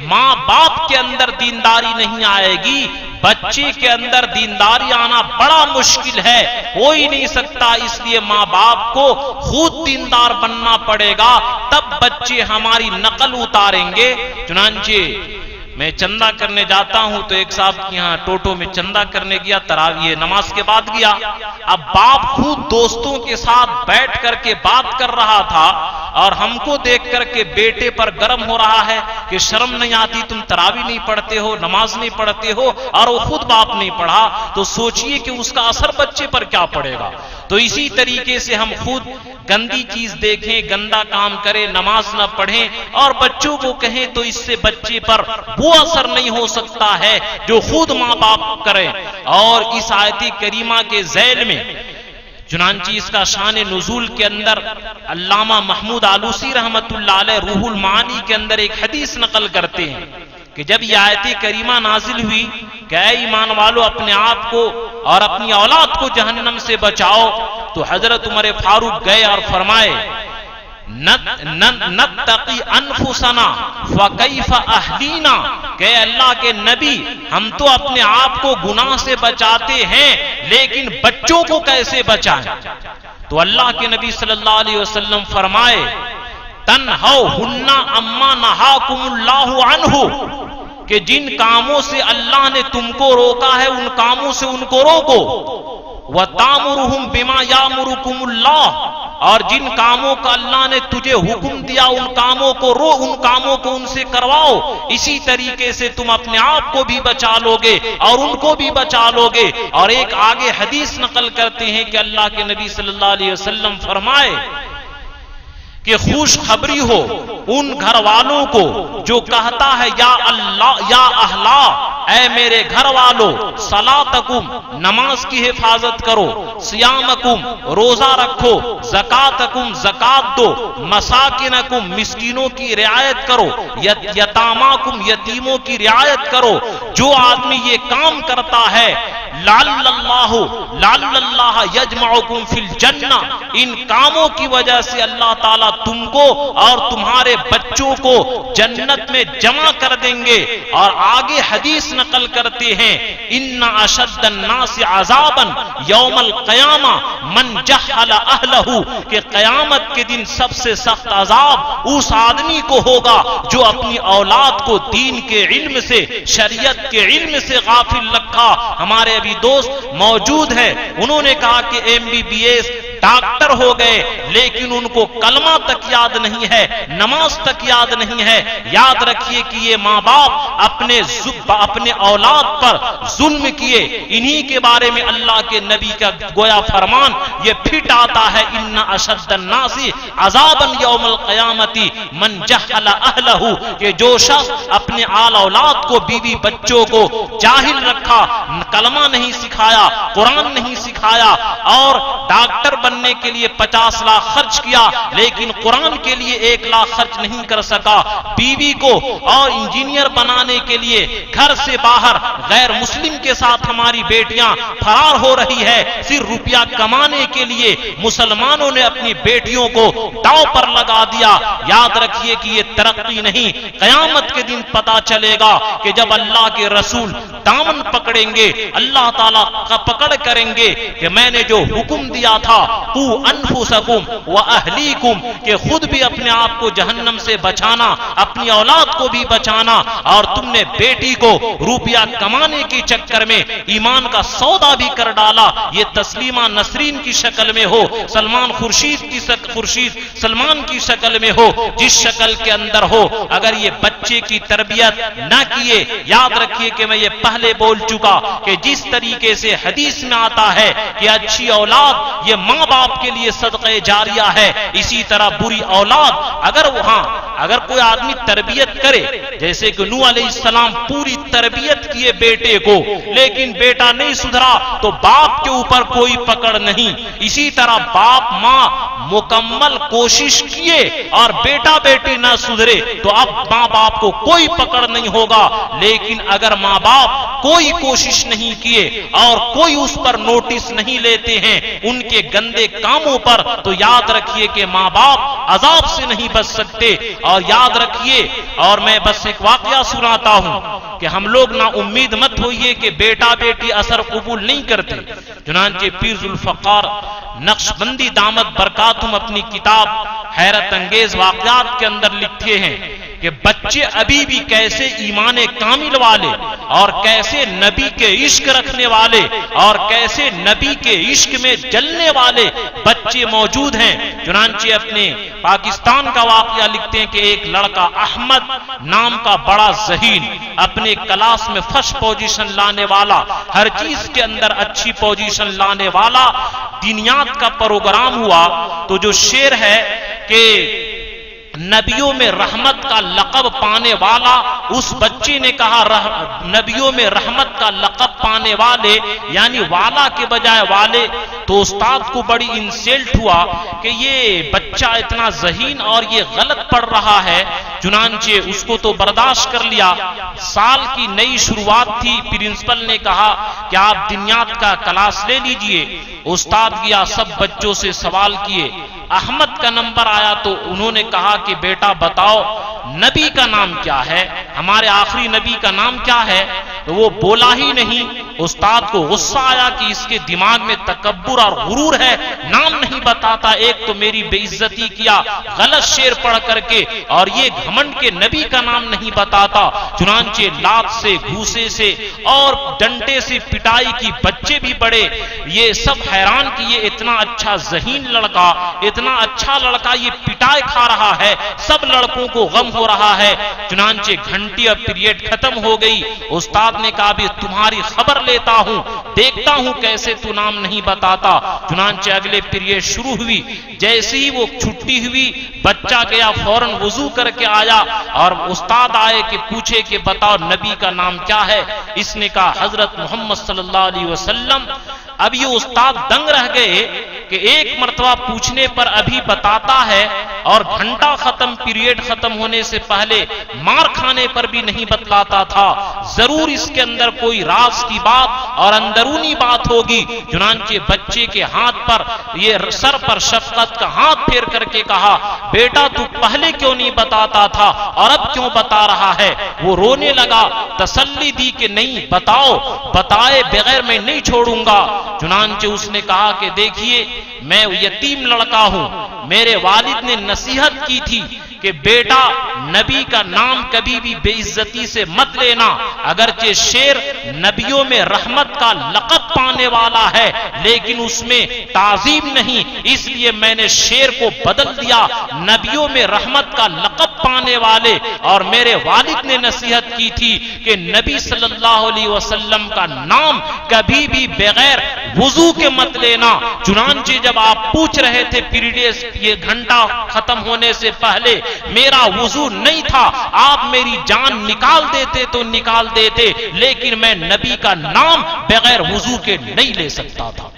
ماں باپ کے اندر دینداری نہیں آئے گی، بچے کے اندر دینداری آنا بڑا مشکل ہے، ہو ہی نہیں سکتا۔ اس لیے ماں باپ کو خود دیندار بننا پڑے گا، تب بچے ہماری نقل اتاریں گے۔ چنانچہ میں چندہ کرنے جاتا ہوں تو ایک صاحب کے یہاں ٹوٹو میں چندہ کرنے گیا، تراویح نماز کے بعد گیا۔ اب باپ خود دوستوں کے ساتھ بیٹھ کر کے بات کر رہا تھا، اور ہم کو دیکھ کر کے بیٹے پر گرم ہو رہا ہے کہ شرم نہیں آتی، تم تراویح نہیں پڑھتے ہو، نماز نہیں پڑھتے ہو، اور وہ خود باپ نہیں پڑھا، تو سوچئے کہ اس کا اثر بچے پر کیا پڑے گا۔ تو اسی طریقے سے ہم خود گندی چیز دیکھیں، گندا کام کریں، نماز نہ پڑھیں اور بچوں کو کہیں، تو اس سے بچے پر وہ اثر نہیں ہو سکتا ہے جو خود ماں باپ کریں۔ اور اس آیت کریمہ کے ذیل میں چنانچہ اس کا شان نزول کے اندر علامہ محمود آلوسی رحمت اللہ علیہ روح المعانی کے اندر ایک حدیث نقل کرتے ہیں کہ جب یہ آیت کریمہ نازل ہوئی کہ اے ایمان والو اپنے آپ کو اور اپنی اولاد کو جہنم سے بچاؤ، تو حضرت عمر فاروق گئے اور فرمائے نتقی انفسنا فکیف اہلینا، کہ اللہ کے نبی ہم تو اپنے آپ کو گناہ سے بچاتے ہیں، لیکن بچوں کو کیسے بچائیں؟ تو اللہ کے نبی صلی اللہ علیہ وسلم فرمائے تنہوہن اما نہاکم اللہ عنہ، کہ جن کاموں سے اللہ نے تم کو روکا ہے ان کاموں سے ان کو روکو، وَتَأْمُرُهُمْ بِمَا يَأْمُرُكُمُ اللَّهُ، اور جن کاموں کا اللہ نے تجھے حکم دیا ان کاموں کو ان سے کرواؤ۔ اسی طریقے سے تم اپنے آپ کو بھی بچا لو گے اور ان کو بھی بچا لو گے۔ اور ایک آگے حدیث نقل کرتے ہیں کہ اللہ کے نبی صلی اللہ علیہ وسلم فرمائے کہ خوشخبری ہو ان گھر والوں کو جو کہتا ہے یا اللہ یا اہلا، اے میرے گھر والوں، صلاتکم، نماز کی حفاظت کرو، صیامکم، روزہ رکھو، زکاتکم، زکات دو، مساکنکم، مسکینوں کی رعایت کرو، یتاماکم، یتیموں کی رعایت کرو۔ جو آدمی یہ کام کرتا ہے لعل اللہ یجمعکم فی الجنہ، ان کاموں کی وجہ سے اللہ تعالیٰ تم کو اور تمہارے بچوں کو جنت میں جمع کر دیں گے۔ اور آگے حدیث نقل کرتے ہیں ان اشد الناس عذابا یوم القیامہ من جہل اہلہ، کہ قیامت کے دن سب سے سخت عذاب اس آدمی کو ہوگا جو اپنی اولاد کو دین کے علم سے، شریعت کے علم سے غافل رکھا۔ ہمارے ابھی دوست موجود ہیں، انہوں نے کہا کہ MBBS ڈاکٹر ہو گئے لیکن ان کو کلمہ تک یاد نہیں ہے، نماز تک یاد نہیں ہے۔ یاد رکھیے کہ یہ ماں باپ اپنے اولاد پر ظلم کیے، انہی کے بارے میں اللہ کے نبی کا گویا فرمان یہ پھٹ آتا ہے ان اشد الناس عذابا یوم القیامت من جہل اہلہ، کہ جو شخص اپنے آل اولاد کو، بیوی بچوں کو جاہل رکھا، کلمہ نہیں سکھایا، قرآن نہیں سکھایا، اور ڈاکٹر بننے کے لیے 50 لاکھ خرچ کیا لیکن قرآن کے لیے 1 لاکھ خرچ نہیں کر سکا، بیوی کو اور انجینئر بنانے کے لیے گھر سے باہر غیر مسلم کے ساتھ ہماری بیٹیاں فرار ہو رہی ہے، صرف روپیہ کمانے کے لیے مسلمانوں نے اپنی بیٹیوں کو داؤ پر لگا دیا۔ یاد رکھیے کہ یہ ترقی نہیں، قیامت کے دن پتا چلے گا کہ جب اللہ کے رسول دامن پکڑیں گے، اللہ تعالیٰ کا پکڑ کریں گے کہ میں نے جو حکم دیا تھا قو انفسکم واہلیکم، کہ خود بھی اپنے آپ کو جہنم سے بچانا، اپنی اولاد کو بھی بچانا، اور تم نے بیٹی کو روپیہ کمانے کے چکر میں ایمان کا سودا بھی کر ڈالا، یہ تسلیمہ نسرین کی شکل میں ہو، سلمان خورشید سلمان کی شکل میں ہو، جس شکل کے اندر ہو، اگر یہ بچے کی تربیت نہ کیے، یاد رکھیے کہ میں یہ پہلے بول چکا کہ جس طریقے سے حدیث میں آتا ہے کہ اچھی اولاد یہ ماں باپ کے لیے صدقہ جاریہ ہے، اسی طرح بری اولاد اگر کوئی آدمی تربیت کرے، جیسے کہ نوح علیہ السلام پوری تربیت کیے بیٹے کو لیکن بیٹا نہیں سدھرا تو باپ کے اوپر کوئی پکڑ نہیں، اسی طرح باپ ماں مکمل کوشش کیے اور بیٹا بیٹی نہ سدھرے تو اب ماں باپ کو کوئی پکڑ نہیں ہوگا، لیکن اگر ماں باپ کوئی کوشش نہیں کیے اور کوئی اس پر نوٹس نہیں لیتے ہیں ان کے گندے کاموں پر، تو یاد رکھیے کہ ماں باپ عذاب سے نہیں بچ سکتے۔ اور یاد رکھیے، اور میں بس ایک واقعہ سناتا ہوں کہ ہم لوگ نا امید مت ہوئیے کہ بیٹا بیٹی اثر قبول نہیں کرتے۔ چنانچہ پیر ذوالفقار نقشبندی دامت برکاتہم اپنی کتاب حیرت انگیز واقعات کے اندر لکھتے ہیں کہ بچے ابھی بھی کیسے ایمان کامل والے اور کیسے نبی کے عشق رکھنے والے اور کیسے نبی کے عشق میں جلنے والے بچے موجود ہیں۔ چنانچہ اپنے پاکستان کا واقعہ لکھتے ہیں کہ ایک لڑکا احمد نام کا بڑا ذہین، اپنے کلاس میں فرسٹ پوزیشن لانے والا، ہر چیز کے اندر اچھی پوزیشن لانے والا، دینیات کا پروگرام ہوا تو جو شعر ہے کہ نبیوں میں رحمت کا لقب پانے والا، اس بچے نے کہا نبیوں میں رحمت کا لقب پانے والے، یعنی والا کے بجائے والے، تو استاد کو بڑی انسلٹ ہوا کہ یہ بچہ اتنا ذہین اور یہ غلط پڑھ رہا ہے۔ چنانچہ اس کو تو برداشت کر لیا، سال کی نئی شروعات تھی، پرنسپل نے کہا کہ آپ دنیات کا کلاس لے لیجئے۔ استاد گیا، سب بچوں سے سوال کیے، احمد کا نمبر آیا تو انہوں نے کہا کہ بیٹا بتاؤ نبی کا نام کیا ہے، ہمارے آخری نبی کا نام کیا ہے؟ تو وہ بولا ہی نہیں۔ استاد کو غصہ آیا کہ اس کے دماغ میں تکبر اور غرور ہے، نام نہیں بتاتا، ایک تو میری بے عزتی کیا غلط شعر پڑھ کر کے، اور یہ گھمنڈ کے نبی کا نام نہیں بتاتا۔ چنانچہ لات سے، گھوسے سے اور ڈنڈے سے پٹائی کی، بچے بھی بڑے، یہ سب حیران کہ یہ اتنا اچھا ذہین لڑکا، اتنا اچھا لڑکا یہ پٹائی کھا رہا ہے، سب لڑکوں کو غم ہو رہا ہے۔ چنانچہ گھنٹی اور پیریڈ ختم ہو گئی، استاد نے کہا بھی تمہاری خبر لیتا ہوں، دیکھتا ہوں کیسے تو نام نہیں بتاتا۔ چنانچہ اگلے پیریڈ شروع ہوئی، جیسے ہی وہ چھٹی ہوئی بچہ گیا فوراً وضو کر کے آیا اور استاد آئے کہ پوچھے کہ بتاؤ نبی کا نام کیا ہے؟ اس نے کہا حضرت محمد صلی اللہ علیہ وسلم۔ اب یہ استاد دنگ رہ گئے کہ ایک مرتبہ پوچھنے پر ابھی بتاتا ہے اور گھنٹہ ختم، پیریڈ ختم ہونے سے پہلے مار کھانے پر بھی نہیں بتلاتا تھا، ضرور اس کے اندر کوئی راز کی بات اور اندرونی بات ہوگی۔ چنانچہ بچے کے ہاتھ پر، یہ سر پر شفقت کا ہاتھ پھیر کر کے کہا بیٹا تو پہلے کیوں نہیں بتاتا تھا اور اب کیوں بتا رہا ہے؟ وہ رونے لگا، تسلی دی کہ نہیں بتاؤ، بتائے بغیر میں نہیں چھوڑوں گا۔ چنانچہ اس نے کہا کہ دیکھیے میں یتیم لڑکا ہوں، میرے والد نے نصیحت کی تھی کہ بیٹا نبی کا نام کبھی بھی بے عزتی سے مت لینا، اگرچہ شعر نبیوں میں رحمت کا لقب پانے والا ہے لیکن اس میں تعظیم نہیں، اس لیے میں نے شعر کو بدل دیا، نبیوں میں رحمت کا لقب پانے والے، اور میرے والد نے نصیحت کی تھی کہ نبی صلی اللہ علیہ وسلم کا نام کبھی بھی بغیر وضو کے مت لینا۔ چنانچہ جب آپ پوچھ رہے تھے پیریڈ یہ گھنٹہ ختم ہونے سے پہلے میرا وضو نہیں تھا، آپ میری جان نکال دیتے تو نکال دیتے، لیکن میں نبی کا نام بغیر وضو کے نہیں لے سکتا تھا،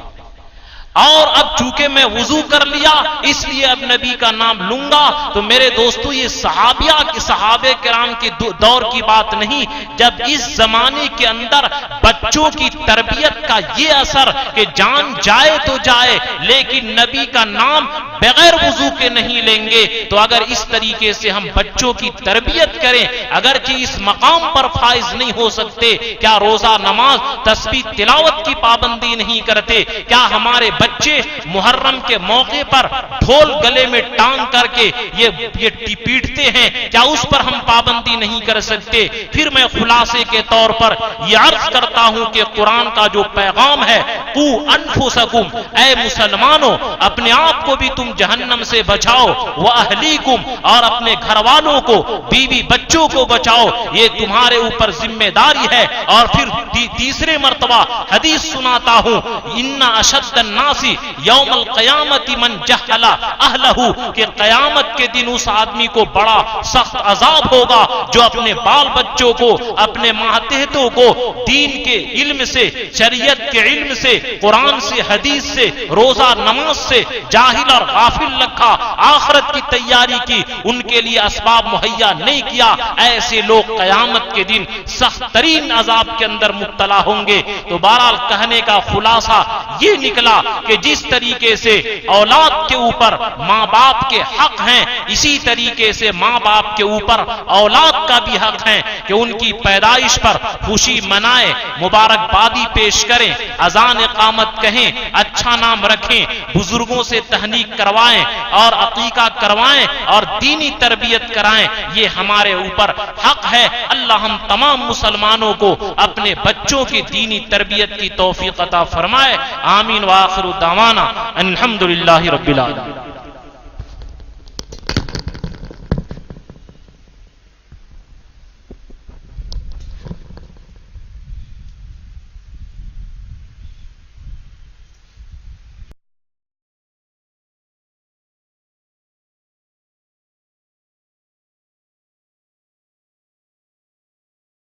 اور اب چونکہ میں وضو کر لیا اس لیے اب نبی کا نام لوں گا۔ تو میرے دوستو یہ صحابہ کرام کے دور کی بات نہیں، جب اس زمانے کے اندر بچوں کی تربیت کا یہ اثر کہ جان جائے تو جائے لیکن نبی کا نام بغیر وضو کے نہیں لیں گے، تو اگر اس طریقے سے ہم بچوں کی تربیت کریں، اگرچہ اس مقام پر فائز نہیں ہو سکتے، کیا روزہ نماز تسبیح تلاوت کی پابندی نہیں کرتے؟ کیا ہمارے بچے محرم کے موقع پر ڈھول گلے میں ٹانگ کر کے یہ پیٹتے ہیں، کیا اس پر ہم پابندی نہیں کر سکتے؟ پھر میں خلاصے کے طور پر یہ عرض کرتا ہوں کہ قرآن کا جو پیغام ہے، قو انفسکم، اے مسلمانوں اپنے آپ کو بھی تم جہنم سے بچاؤ، واہلیکم، اور اپنے گھر والوں کو، بیوی بچوں کو بچاؤ، یہ تمہارے اوپر ذمہ داری ہے۔ اور پھر تیسرے مرتبہ حدیث سناتا ہوں، ان اشد الناس یوم القیامت من جہل اہلہ، کہ قیامت کے دن اس آدمی کو بڑا سخت عذاب ہوگا جو اپنے بال بچوں کو، اپنے ماتحتوں کو دین کے علم سے، شریعت کے علم سے، قرآن سے، حدیث سے، روزہ نماز سے جاہل اور غافل رکھا، آخرت کی تیاری کی، ان کے لیے اسباب مہیا نہیں کیا، ایسے لوگ قیامت کے دن سخت ترین عذاب کے اندر مبتلا ہوں گے۔ تو بہرحال کہنے کا خلاصہ یہ نکلا کہ جس طریقے سے اولاد کے اوپر ماں باپ کے حق ہیں، اسی طریقے سے ماں باپ کے اوپر اولاد کا بھی حق ہے کہ ان کی پیدائش پر خوشی منائیں، مبارکبادی پیش کریں، اذان اقامت کہیں، اچھا نام رکھیں، بزرگوں سے تہنیک کروائیں اور عقیقہ کروائیں اور دینی تربیت کرائیں، یہ ہمارے اوپر حق ہے۔ اللہ ہم تمام مسلمانوں کو اپنے بچوں کی دینی تربیت کی توفیق عطا فرمائے۔ آمین وآخر دعوانا الحمدللہ رب العالمین۔